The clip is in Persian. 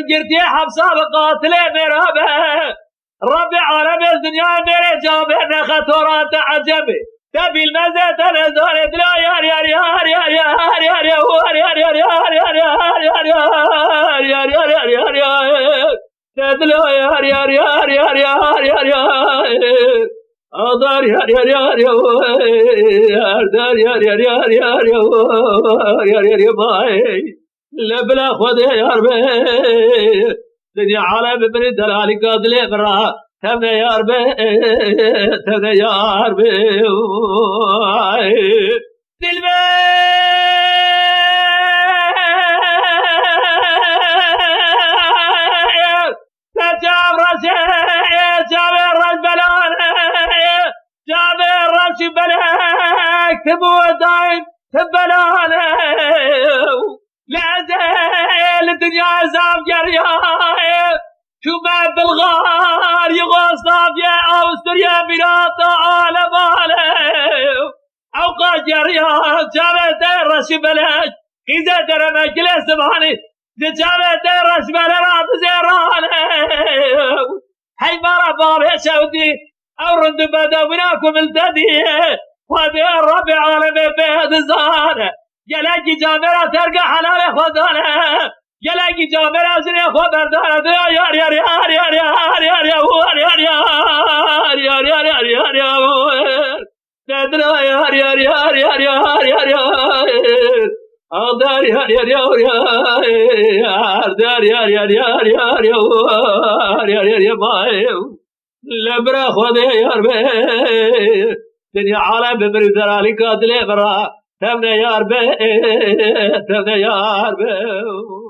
قرتي حبسة بقاتل مرابة رب عالم الدنيا میره جابر خطرات عجبه تبي المزة تنزل لا يا يا يا يا يا يا يا يا يا يا دنيا عالم من دلالي قادلي برا تبني يا ربي تبني يا ربي دلبي تجاب راسي جاب الراس بلان جاب الراس بلاك تبو دايم تبلان لا زال الدنيا زام جريان شو ما بالغار يغصب يا أوستريا بلاطة على باله أوقات جريان جامعة الرش بلاش إذا ترى مجلس سبحاني جامعة الرش بلاش زيرانه هاي مرة بابي سعودي أو رند بدوناكم التديه وهذه الربع عالم بهذا الزهانه يلاقي جامرة ترقى حلال خدانه يلاقي جامرة زني خبردانه يا يا يا يا يا يا يا يا يا يا يا تدرى يا يا يا يا يا يا يا أقدر يا يا يا يا أقدر يا يا يا يا يا يا يا باي لبرا خدي يا ربي دنيا عالم ببرد ذلك قاتل برا تبني يا ربي تبني يا ربي